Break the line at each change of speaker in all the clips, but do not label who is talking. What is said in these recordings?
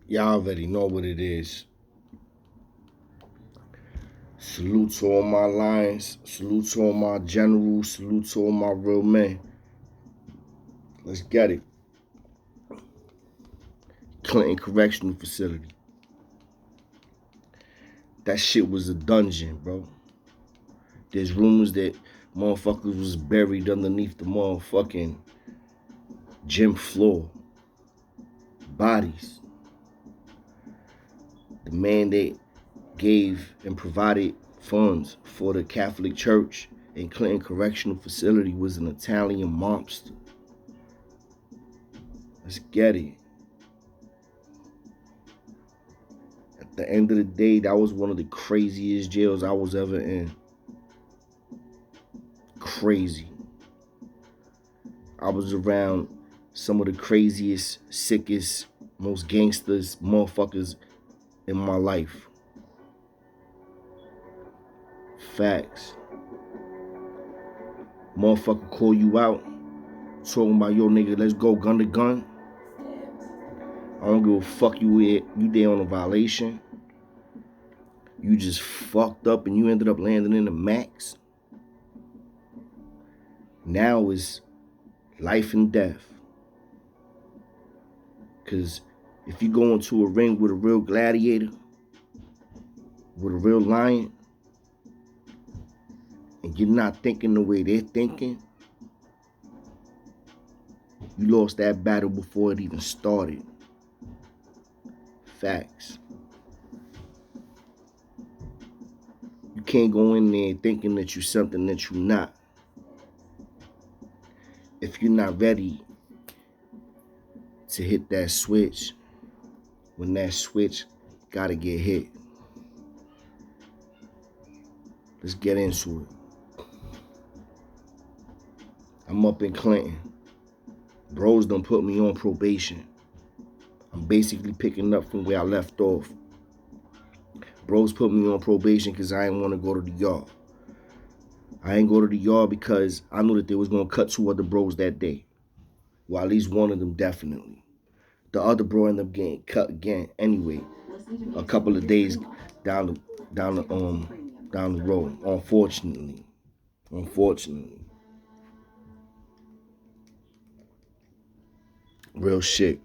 Y'all already know what it is. Salute to all my lions. Salute to all my generals. Salute to all my real men. Let's get it. Clinton Correctional Facility. That shit was a dungeon, bro. There's rumors that motherfuckers was buried underneath the motherfucking gym floor. Bodies. The man that gave and provided funds for the Catholic Church and Clinton Correctional Facility was an Italian mobster. Let's get it. At the end of the day, that was one of the craziest jails I was ever in. Crazy. I was around some of the craziest, sickest, most gangsters, motherfuckers in my life. Facts. Motherfucker call you out, talking about, yo nigga, let's go gun to gun. I don't give a fuck you there on a violation. You just fucked up and you ended up landing in the max. Now it's life and death. Cause if you go into a ring with a real gladiator, with a real lion, and you're not thinking the way they're thinking, you lost that battle before it even started. Facts. You can't go in there thinking that you're something that you're not. If you're not ready to hit that switch, when that switch gotta get hit. Let's get into it. I'm up in Clinton. Bros done put me on probation. I'm basically picking up from where I left off. Bros put me on probation because I didn't want to go to the yard. I ain't go to the yard because I knew that they was going to cut 2 other bros that day. Well, at least one of them definitely. The other bro ended up getting cut again anyway. A couple of days down the road. Unfortunately. Real shit.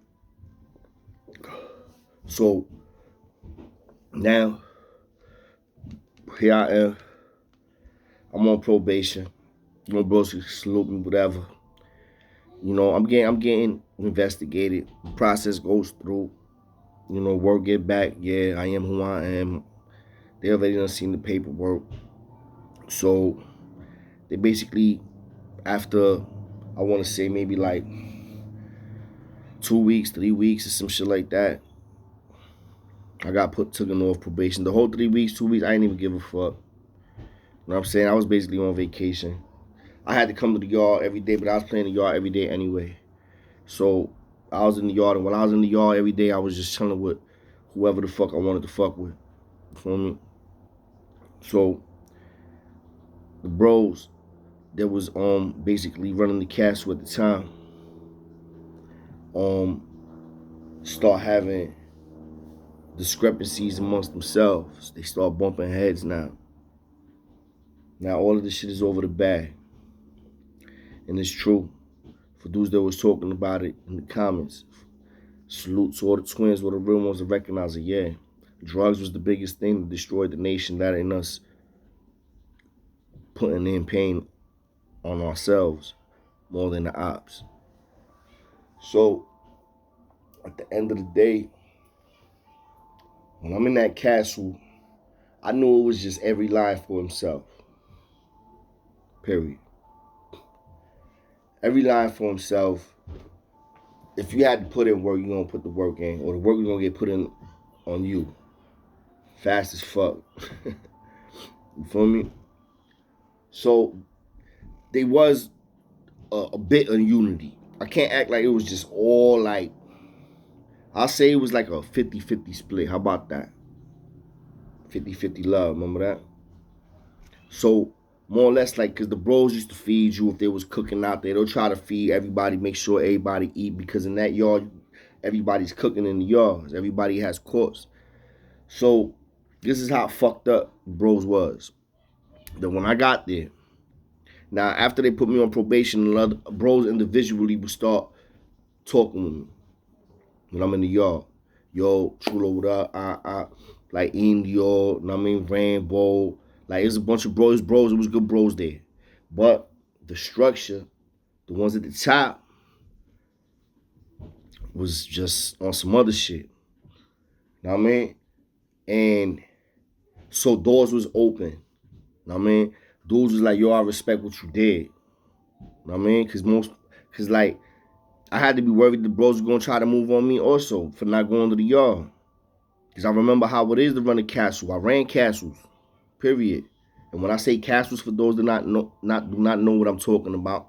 So now here I am. I'm on probation. You know, bros can salute me, whatever. You know, I'm getting investigated. The process goes through. You know, word get back. Yeah, I am who I am. They already done seen the paperwork. So they basically, after, I want to say maybe like 2 weeks, 3 weeks, or some shit like that, I got taken off probation. The whole 3 weeks, 2 weeks, I didn't even give a fuck. You know what I'm saying? I was basically on vacation. I had to come to the yard every day, but I was playing the yard every day anyway. So I was in the yard, and when I was in the yard every day, I was just chilling with whoever the fuck I wanted to fuck with. You feel me? So the bros that was basically running the castle at the time start having discrepancies amongst themselves. They start bumping heads now. Now all of this shit is over the bag. And it's true. For those that was talking about it in the comments, salute to all the twins or the real ones that recognize it. Yeah, drugs was the biggest thing that destroyed the nation. That ain't us putting in pain on ourselves more than the ops. So at the end of the day, when I'm in that castle, I knew it was just every line for himself. Period. Every line for himself. If you had to put in work, you're going to put the work in, or the work is going to get put in on you. Fast as fuck. You feel me? So there was a bit of unity. I can't act like it was just all like, I'll say it was like a 50-50 split. How about that? 50-50 love, remember that? So more or less like, because the bros used to feed you if they was cooking out there. They'll try to feed everybody, make sure everybody eat, because in that yard, everybody's cooking in the yards. Everybody has courts. So this is how fucked up bros was. That when I got there, now after they put me on probation, the other bros individually would start talking with me when I'm in the yard. Yo, Chulo, what up? Like Indio, I mean Rainbow. Like it's a bunch of bros. It was good bros there. But the structure, the ones at the top, was just on some other shit. Know what I mean? And so doors was open. Know what I mean? Dudes was like, yo, I respect what you did. Know what I mean? Cause like, I had to be worried the bros were gonna try to move on me also for not going to the yard. Cause I remember how it is to run a castle. I ran castles, period. And when I say castles, for those that do not know what I'm talking about,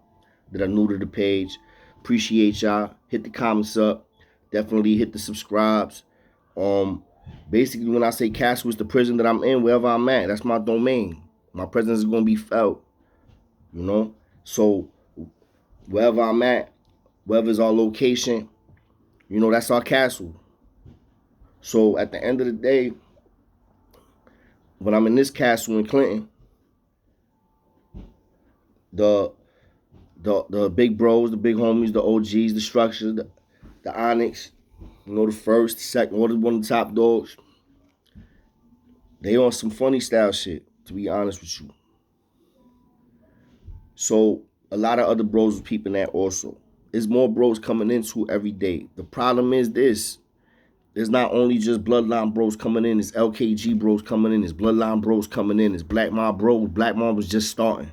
that are new to the page, appreciate y'all. Hit the comments up. Definitely hit the subscribes. Basically, when I say castle, it's the prison that I'm in, wherever I'm at. That's my domain. My presence is gonna be felt. You know. So wherever I'm at, wherever's our location, you know, that's our castle. So at the end of the day, when I'm in this castle in Clinton, the big bros, the big homies, the OGs, the structure, the Onyx, you know, the first, the second, one of the top dogs. They on some funny style shit, to be honest with you. So a lot of other bros was peeping that also. There's more bros coming into every day. The problem is this. There's not only just Bloodline bros coming in, it's LKG bros coming in, it's Bloodline bros coming in, it's Black Mob bros. Black Mob was just starting.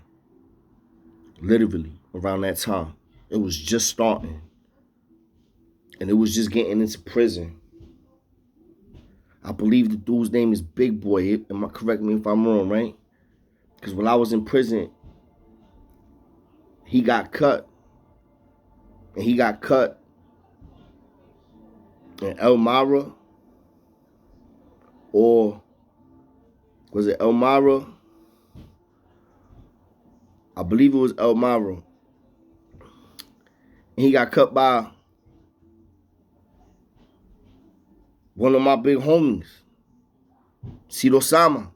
Literally, around that time. It was just starting. And it was just getting into prison. I believe the dude's name is Big Boy. Correct me if I'm wrong, right? Because when I was in prison, he got cut. And he got cut in Elmira, or was it Elmira? I believe it was Elmira. And he got cut by one of my big homies, Cito Sama.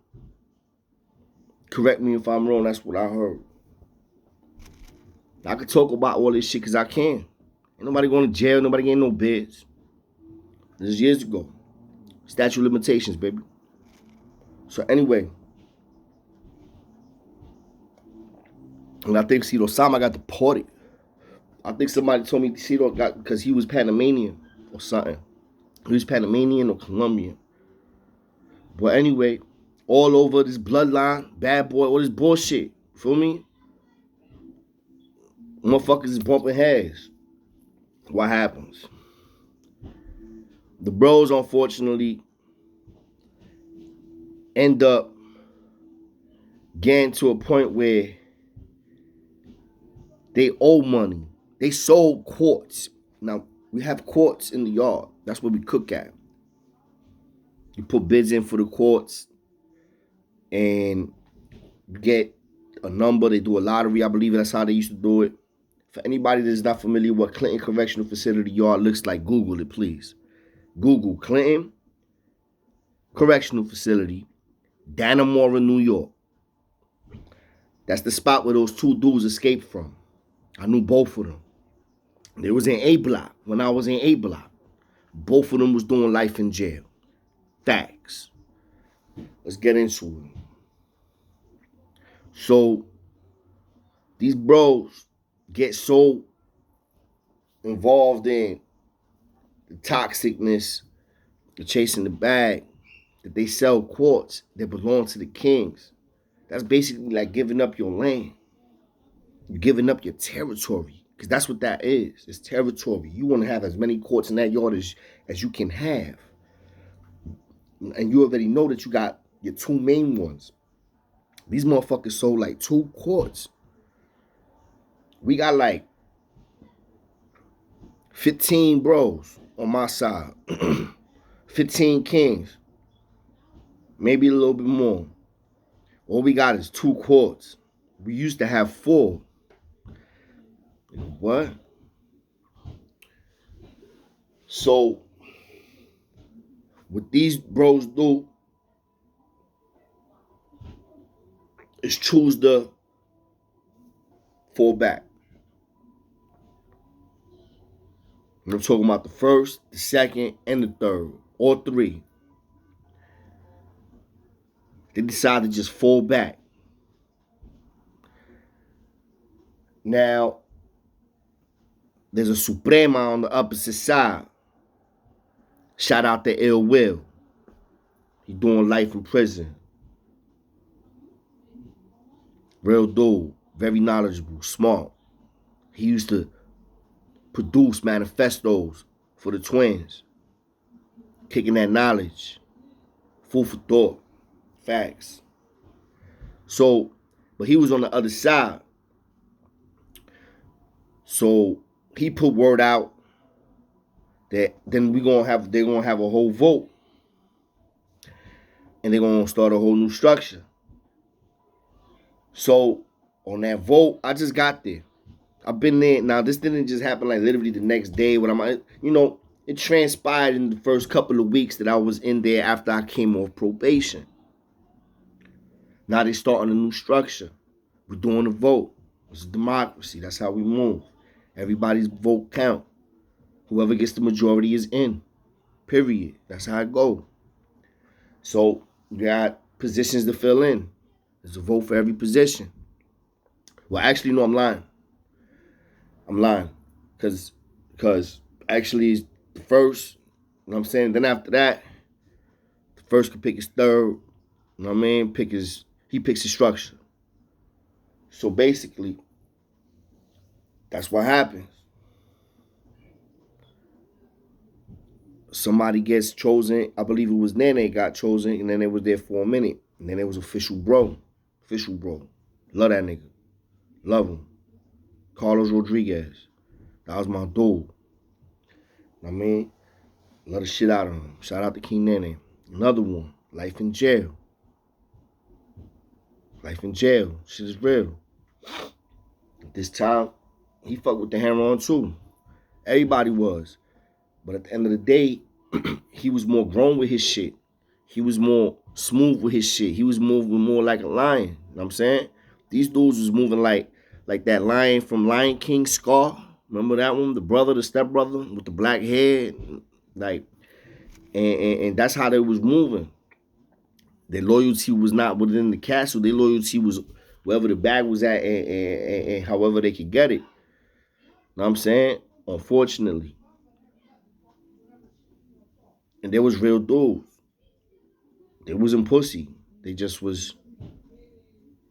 Correct me if I'm wrong, that's what I heard. I could talk about all this shit because I can. Ain't nobody going to jail, nobody getting no beds. This is years ago. Statute of limitations, baby. So anyway, and I think Cito Sama got deported. I think somebody told me Cito got, because he was Panamanian or something. He was Panamanian or Colombian. But anyway, all over this bloodline, bad boy, all this bullshit. Feel me? Motherfuckers is bumping heads. What happens? The bros, unfortunately, end up getting to a point where they owe money. They sold quartz. Now, we have quartz in the yard. That's where we cook at. You put bids in for the quartz and get a number. They do a lottery. I believe that's how they used to do it. For anybody that's not familiar with what Clinton Correctional Facility yard looks like, Google it, please. Google Clinton Correctional Facility, Dannemora, New York. That's the spot where those two dudes escaped from. I knew both of them. They was in A block when I was in A block. Both of them was doing life in jail. Facts. Let's get into it. So these bros get so involved in the toxicness, the chasing the bag, that they sell quartz that belong to the kings. That's basically like giving up your land. You're giving up your territory. Because that's what that is. It's territory. You want to have as many quartz in that yard as you can have. And you already know that you got your two main ones. These motherfuckers sold like 2 quartz. We got like 15 bros on my side. 15 kings. Maybe a little bit more. All we got is 2 quartz. We used to have 4. What? So what these bros do is choose to fall back. And I'm talking about the first, the second, and the third. All three. They decide to just fall back. Now, there's a Suprema on the opposite side. Shout out to Ill Will. He doing life in prison. Real dude. Very knowledgeable. Smart. He used to produce manifestos for the twins. Kicking that knowledge. Food for thought. Facts. So, but he was on the other side. So he put word out that then they're gonna have a whole vote. And they're gonna start a whole new structure. So on that vote, I just got there. I've been there. Now this didn't just happen like literally the next day when it transpired in the first couple of weeks that I was in there after I came off probation. Now they starting a new structure. We're doing a vote. It's a democracy. That's how we move. Everybody's vote count. Whoever gets the majority is in. Period. That's how it go. So you got positions to fill in. There's a vote for every position. Well, actually, no, I'm lying. Because actually it's the first, you know what I'm saying? Then after that, the first can pick his third, you know what I mean? He picks his structure. So basically, that's what happens. Somebody gets chosen. I believe it was Nene got chosen, and then they was there for a minute. And then it was official bro. Official bro. Love that nigga. Love him. Carlos Rodriguez. That was my dude. You know what I mean? Love the shit out of him. Shout out to King Nene. Another one. Life in jail. Life in jail. Shit is real. This time, he fucked with the hammer on too. Everybody was. But at the end of the day, he was more grown with his shit. He was more smooth with his shit. He was moving more like a lion. You know what I'm saying? These dudes was moving like that lion from Lion King, Scar. Remember that one? The brother, the stepbrother with the black hair. Like, and that's how they was moving. Their loyalty was not within the castle. Their loyalty was wherever the bag was at and however they could get it. You know what I'm saying? Unfortunately. And there was real dudes. They wasn't pussy. They just was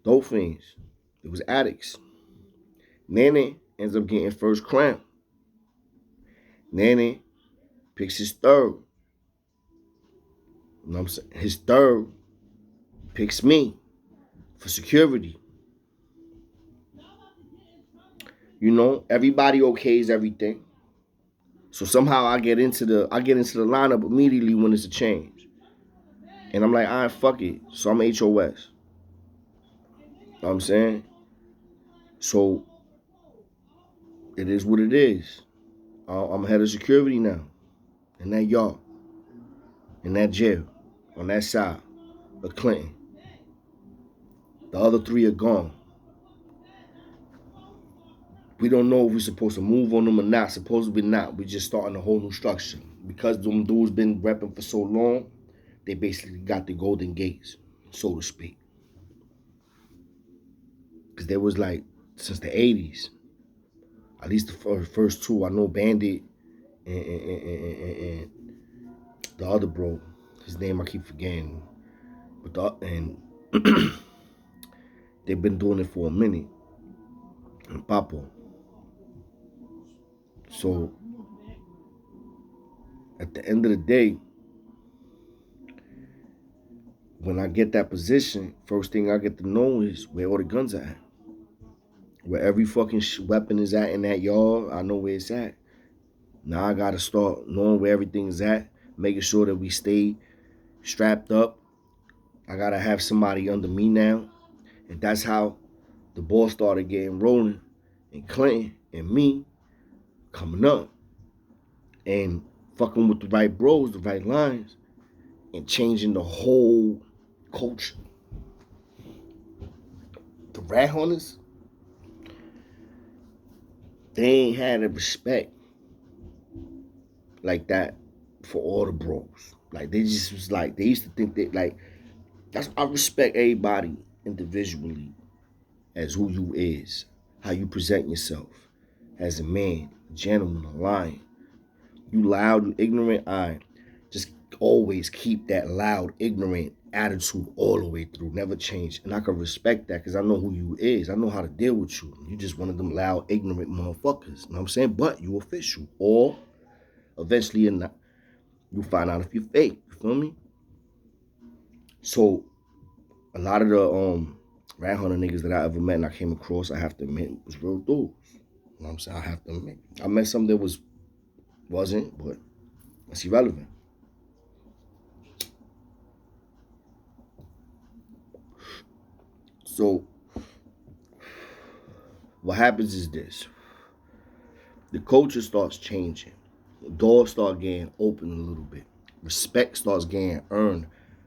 dope fiends. It was addicts. Nene ends up getting first crown. Nene picks his third. You know what I'm saying? His third picks me for security. You know, everybody okays everything. So somehow I get into the lineup immediately when it's a change. And I'm like, all right, fuck it. So I'm HOS. You know what I'm saying? So it is what it is. I'm head of security now. In that yard. In that jail. On that side of Clinton. The other three are gone. We don't know if we're supposed to move on them or not. Supposedly not. We're just starting a whole new structure. Because them dudes been repping for so long, they basically got the golden gates, so to speak. Because there was like, since the 80s, at least the first two, I know Bandit and the other bro, his name I keep forgetting. But they've been doing it for a minute. And Papo. So at the end of the day, when I get that position, first thing I get to know is where all the guns are at. Where every fucking weapon is at in that yard, I know where it's at. Now I gotta start knowing where everything is at, making sure that we stay strapped up. I gotta have somebody under me now. And that's how the ball started getting rolling. And Clinton and me coming up. And fucking with the right bros, the right lines, and changing the whole culture. The rat hunters, they ain't had a respect like that for all the bros. Like they just was like they used to think that like I respect everybody individually as who you is, how you present yourself as a man, a gentleman, a lion. You loud, you ignorant, I just always keep that loud, ignorant attitude all the way through, never change. And I can respect that because I know who you is. I know how to deal with you. You just one of them loud, ignorant motherfuckers. You know what I'm saying? But you official. Or eventually you'll find out if you're fake. You feel me? So a lot of the rat hunter niggas that I ever met and I came across, I have to admit, was real dudes. You know what I'm saying? I have to admit. I met some that wasn't, but it's irrelevant. So what happens is this. The culture starts changing. The doors start getting open a little bit. Respect starts getting earned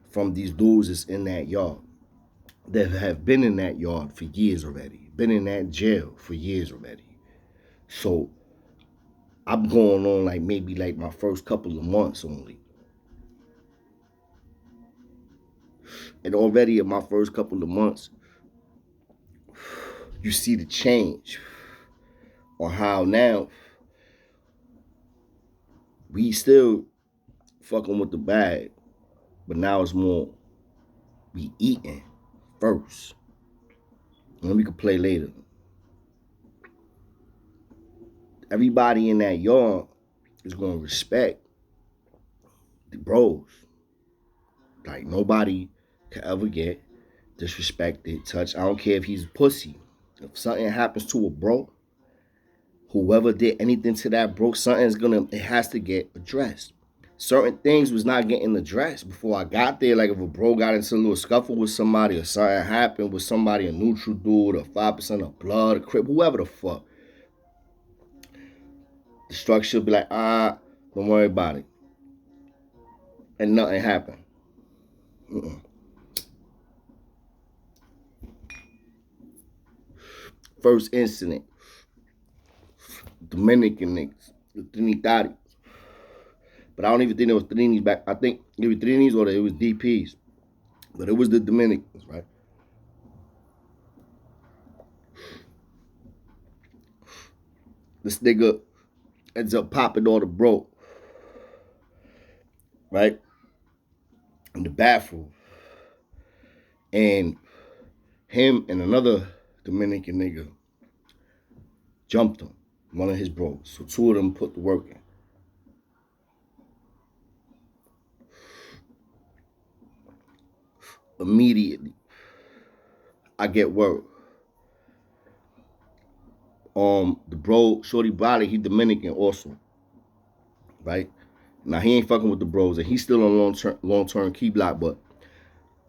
from these dudes that's in that yard, that have been in that yard for years already, been in that jail for years already. So I'm going on like maybe like my first couple of months only. And already in my first couple of months, you see the change on how now we still fucking with the bag, but now it's more we eating first. And then we can play later. Everybody in that yard is gonna respect the bros. Like nobody can ever get disrespected, touched. I don't care if he's a pussy. If something happens to a bro, whoever did anything to that bro, it has to get addressed. Certain things was not getting addressed before I got there. Like if a bro got into a little scuffle with somebody or something happened with somebody, a neutral dude, or 5% of blood, a crip, whoever the fuck. The structure be like, don't worry about it. And nothing happened. Mm-mm. First incident, Dominican niggas, the Trinitarios. But I don't even think it was Trinis back. I think it was Trinis or it was DPs. But it was the Dominicans, right? This nigga ends up popping all the bro, right? In the bathroom. And him and another Dominican nigga jumped him, one of his bros. So two of them put the work in. Immediately, I get word. The bro, Shorty Body, he Dominican also, right? Now he ain't fucking with the bros, and he's still on long-term key block, but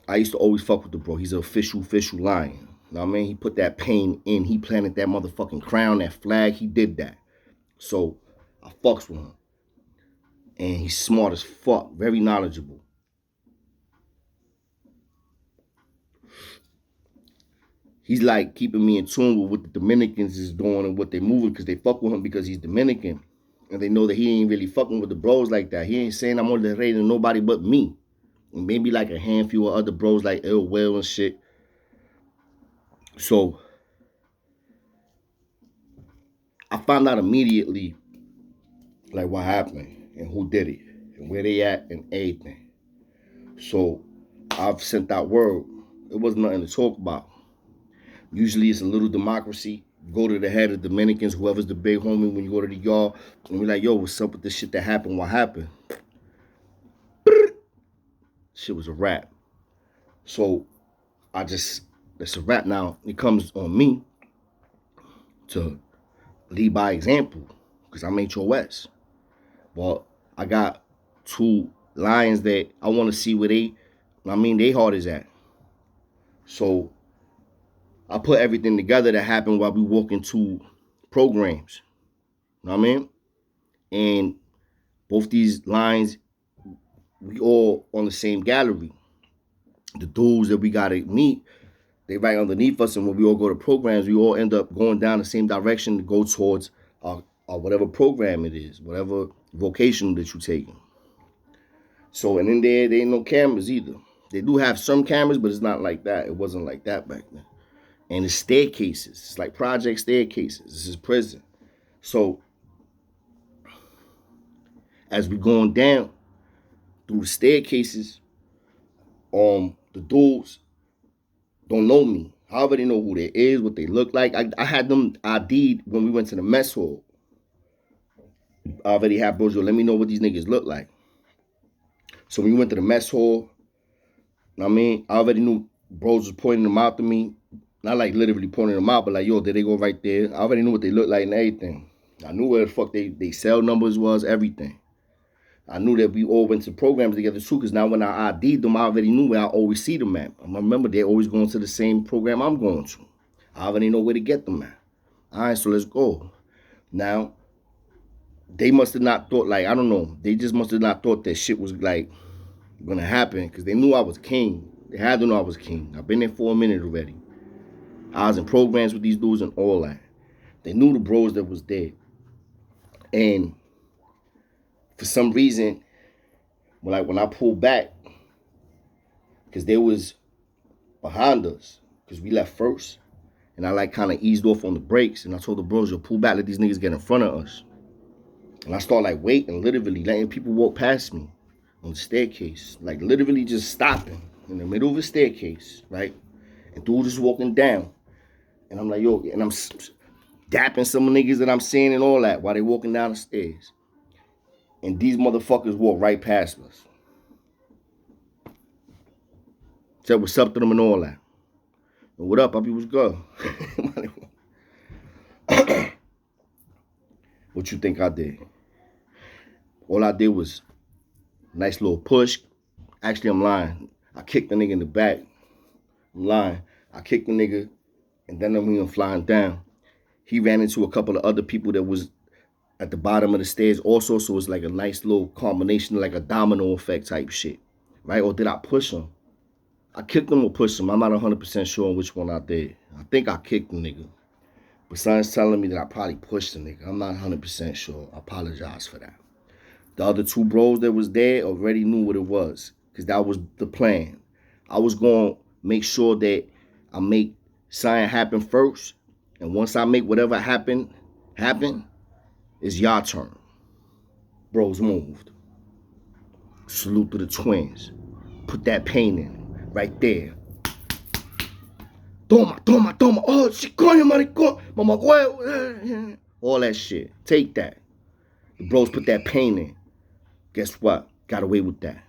I used to always fuck with the bro. He's an official lion. You know what I mean? He put that pain in. He planted that motherfucking crown, that flag. He did that. So I fucks with him. And he's smart as fuck. Very knowledgeable. He's like keeping me in tune with what the Dominicans is doing and what they moving because they fuck with him because he's Dominican. And they know that he ain't really fucking with the bros like that. He ain't saying I'm on the raid to nobody but me. And maybe like a handful of other bros like Ill Will and shit. So I found out immediately like what happened and who did it and where they at and everything. So I've sent out word. It wasn't nothing to talk about. Usually it's a little democracy. Go to the head of Dominicans, whoever's the big homie when you go to the yard, and be like, yo, what's up with this shit that happened? What happened? Shit was a wrap. So it's a wrap now. It comes on me to lead by example because I'm HOS. But I got two lions that I want to see where they heart is at. So I put everything together that happened while we walk into programs. You know what I mean? And Both these lines, we all on the same gallery. The dudes that we gotta meet, they right underneath us, and when we all go to programs, we all end up going down the same direction to go towards whatever program it is, whatever vocation that you're taking. So, and in there ain't no cameras either. They do have some cameras, but it's not like that. It wasn't like that back then. And it's staircases. It's like project staircases. This is prison. So, as we going down through the staircases, the dudes don't know me. I already know who they is, what they look like. I had them ID'd when we went to the mess hall. I already had bros, let me know what these niggas look like. So when we went to the mess hall, I mean, I already knew bros was pointing them out to me. Not like literally pointing them out, but like, yo, there they go right there. I already knew what they looked like and everything. I knew where the fuck they cell numbers was, everything. I knew that we all went to programs together too, because now when I ID'd them, I already knew where I always see them at. I remember they're always going to the same program I'm going to. I already know where to get them at. All right, so let's go. Now, they must have not thought, like, I don't know. They just must have not thought that shit was, like, going to happen, because they knew I was king. They had to know I was king. I've been there for a minute already. I was in programs with these dudes and all that. They knew the bros that was there. And for some reason, when I pulled back, because they was behind us, because we left first, and I like kind of eased off on the brakes, and I told the bros, yo, pull back, let these niggas get in front of us. And I start like waiting, literally letting people walk past me on the staircase, like literally just stopping in the middle of the staircase, right? And dude is walking down, and I'm like, yo, and I'm dapping some niggas that I'm seeing and all that while they walking down the stairs. And these motherfuckers walk right past us. Said what's up to them and all that. And what up, puppy? What's good? What you think I did? All I did was nice little push. Actually, I'm lying. I kicked the nigga in the back. I'm lying. I kicked the nigga, and then I'm him flying down. He ran into a couple of other people that was at the bottom of the stairs also, so it's like a nice little combination, like a domino effect type shit, right? Or did I push him? I kicked him or pushed him. I'm not 100% sure on which one I did. I think I kicked the nigga. But son's telling me that I probably pushed the nigga. I'm not 100% sure. I apologize for that. The other two bros that was there already knew what it was, because that was the plan. I was going to make sure that I make something happen first, and once I make whatever happen, it's your turn. Bros moved. Salute to the twins. Put that pain in right there. Toma. Oh, chicoño, maricón. Mama, all that shit. Take that. The bros put that pain in. Guess what? Got away with that.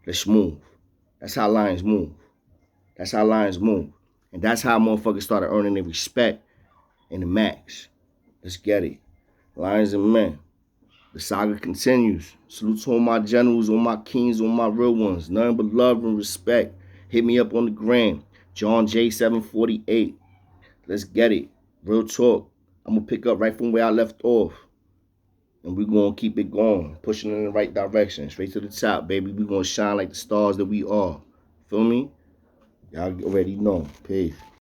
Let's move. That's how lions move. That's how lions move. And that's how motherfuckers started earning their respect in the max. Let's get it. Lions and men. The saga continues. Salute to all my generals, all my kings, all my real ones. Nothing but love and respect. Hit me up on the gram. John J 748. Let's get it. Real talk. I'm going to pick up right from where I left off. And we're going to keep it going. Pushing in the right direction. Straight to the top, baby. We're going to shine like the stars that we are. Feel me? Y'all already know. Peace.